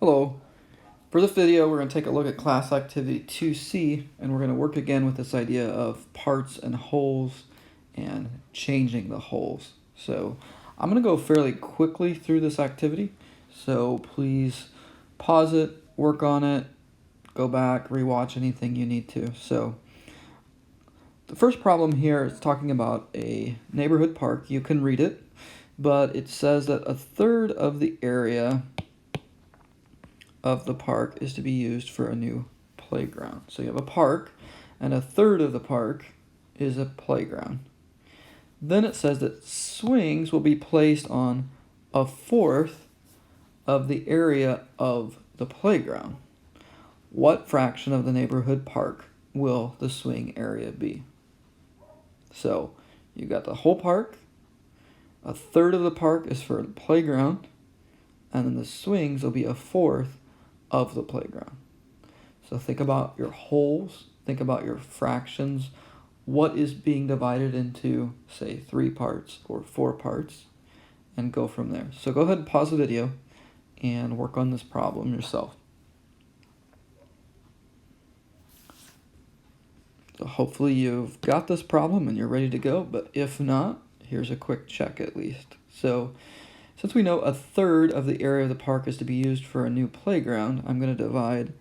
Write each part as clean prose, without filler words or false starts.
Hello. For this video, we're going to take a look at class activity 2C, and we're going to work again with this idea of parts and wholes and changing the wholes. So I'm going to go fairly quickly through this activity, so please pause it, work on it, go back, rewatch anything you need to. So the first problem here is talking about a neighborhood park. You can read it, but it says that a third of the area of the park is to be used for a new playground. So you have a park, and a third of the park is a playground. Then it says that swings will be placed on a fourth of the area of the playground. What fraction of the neighborhood park will the swing area be? So you got the whole park, a third of the park is for the playground, and then the swings will be a fourth of the playground. So think about your wholes, think about your fractions. What is being divided into, say, 3 parts or 4 parts, and go from there. So go ahead and pause the video and work on this problem yourself. So hopefully you've got this problem and you're ready to go, but if not, here's a quick check at least. So since we know a third of the area of the park is to be used for a new playground, I'm going to divide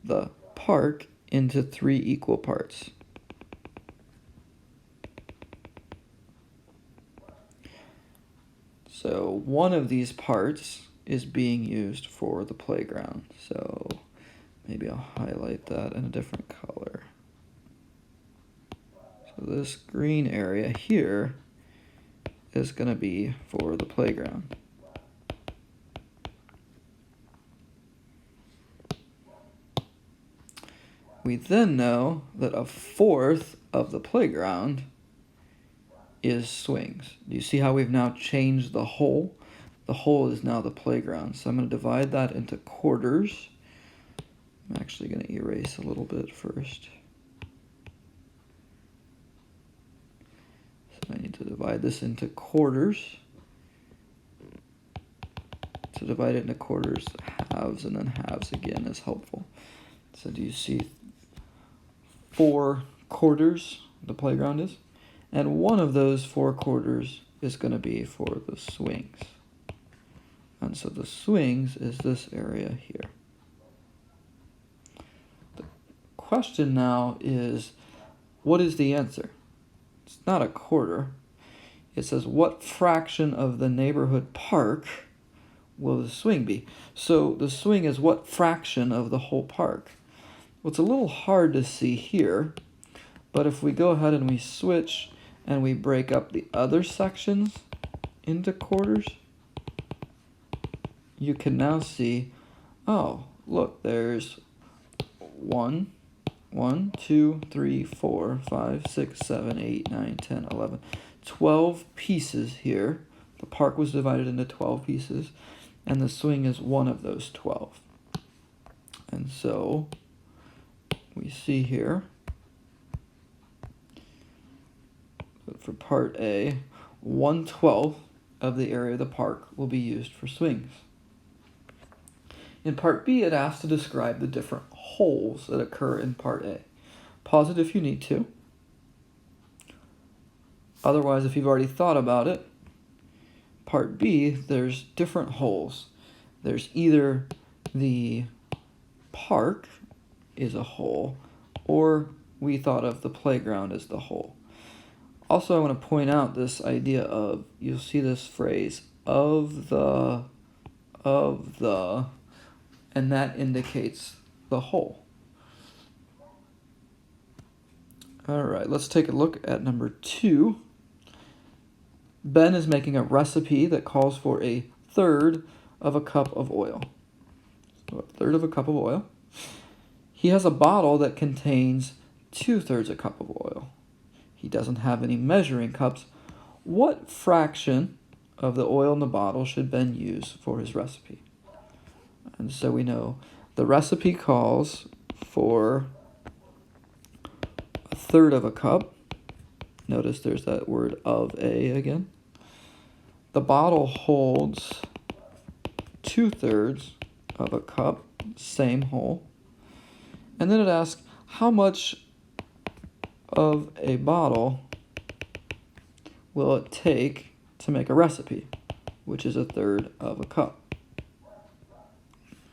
the park into 3 equal parts. So one of these parts is being used for the playground. So maybe I'll highlight that in a different color. So this green area here is going to be for the playground. We then know that a fourth of the playground is swings. Do you see how we've now changed the whole? The whole is now the playground. So I'm going to divide that into quarters. I'm actually going to erase a little bit first. So I need to divide this into quarters. To divide it into quarters, halves and then halves again is helpful. So do you see 4 quarters the playground is? And one of those 4 quarters is going to be for the swings. And so the swings is this area here. The question now is, what is the answer? It's not a quarter. It says, what fraction of the neighborhood park will the swing be? So the swing is what fraction of the whole park? Well, it's a little hard to see here, but if we go ahead and we switch and we break up the other sections into quarters, you can now see, oh, look, there's 1, 2, 3, 4, 5, 6, 7, 8, 9, 10, 11, 12 pieces here. The park was divided into 12 pieces, and the swing is one of those 12. And so we see here, for part A, 1/12 of the area of the park will be used for swings. In part B, it asks to describe the different wholes that occur in part A. Pause it if you need to. Otherwise, if you've already thought about it, part B, there's different wholes. There's either the park is a whole, or we thought of the playground as the whole. Also, I want to point out this idea of, you'll see this phrase, of the, and that indicates the whole. All right, let's take a look at number 2. Ben is making a recipe that calls for a third of a cup of oil. So a third of a cup of oil. He has a bottle that contains 2/3 a cup of oil. He doesn't have any measuring cups. What fraction of the oil in the bottle should Ben use for his recipe? And so we know the recipe calls for a third of a cup. Notice there's that word of a again. The bottle holds 2/3 of a cup, same hole. And then it asks, how much of a bottle will it take to make a recipe, which is 1/3 of a cup.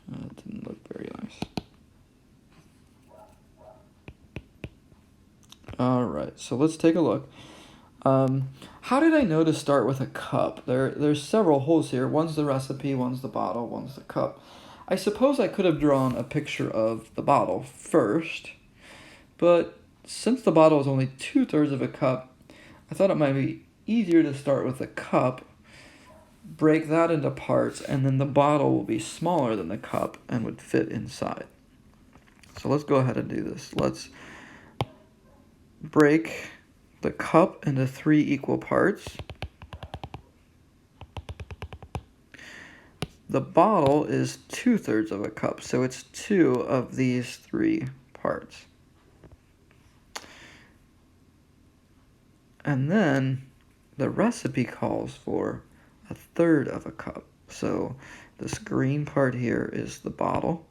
That didn't look very nice. All right, so let's take a look. How did I know to start with a cup? There's several holes here. One's the recipe, one's the bottle, one's the cup. I suppose I could have drawn a picture of the bottle first, but since the bottle is only 2/3 of a cup, I thought it might be easier to start with the cup, break that into parts, and then the bottle will be smaller than the cup and would fit inside. So let's go ahead and do this. Let's break the cup into 3 equal parts. The bottle is 2/3 of a cup, so it's 2 of these 3 parts. And then the recipe calls for 1/3 of a cup. So this green part here is the bottle.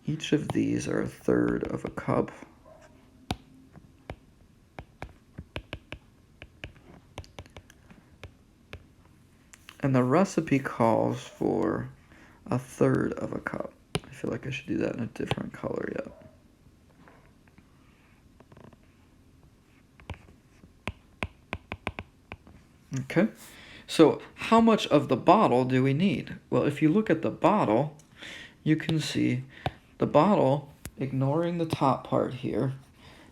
Each of these are 1/3 of a cup. And the recipe calls for 1/3 of a cup. I feel like I should do that in a different color yet. Okay, so how much of the bottle do we need? Well, if you look at the bottle, you can see the bottle, ignoring the top part here,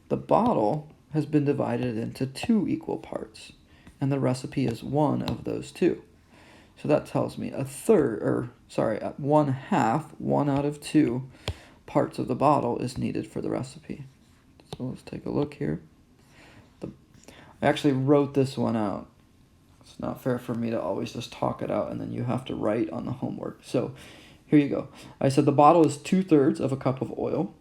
the bottle has been divided into 2 equal parts, and the recipe is 1 of those 2. So that tells me 1/2, 1 out of 2 parts of the bottle is needed for the recipe. So let's take a look here. I actually wrote this one out. It's not fair for me to always just talk it out and then you have to write on the homework. So here you go. I said the bottle is 2/3 of a cup of oil.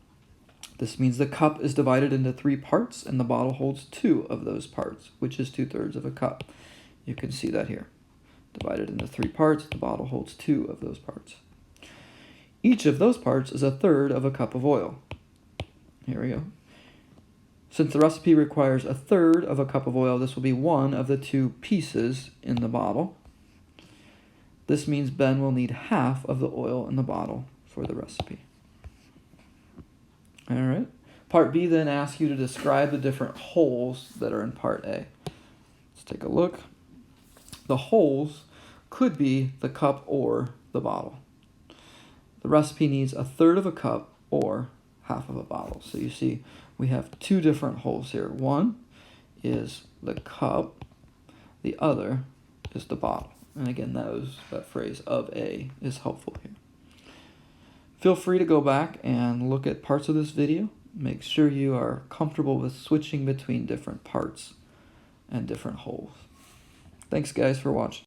This means the cup is divided into 3 parts and the bottle holds 2 of those parts, which is 2/3 of a cup. You can see that here. Divided into 3 parts, the bottle holds 2 of those parts. Each of those parts is 1/3 of a cup of oil. Here we go. Since the recipe requires 1/3 of a cup of oil, this will be 1 of the 2 pieces in the bottle. This means Ben will need 1/2 of the oil in the bottle for the recipe. All right. Part B then asks you to describe the different holes that are in part A. Let's take a look. The holes could be the cup or the bottle. The recipe needs 1/3 of a cup or 1/2 of a bottle. So you see we have 2 different holes here. One is the cup, the other is the bottle. And again, that phrase of A is helpful here. Feel free to go back and look at parts of this video. Make sure you are comfortable with switching between different parts and different holes. Thanks guys for watching.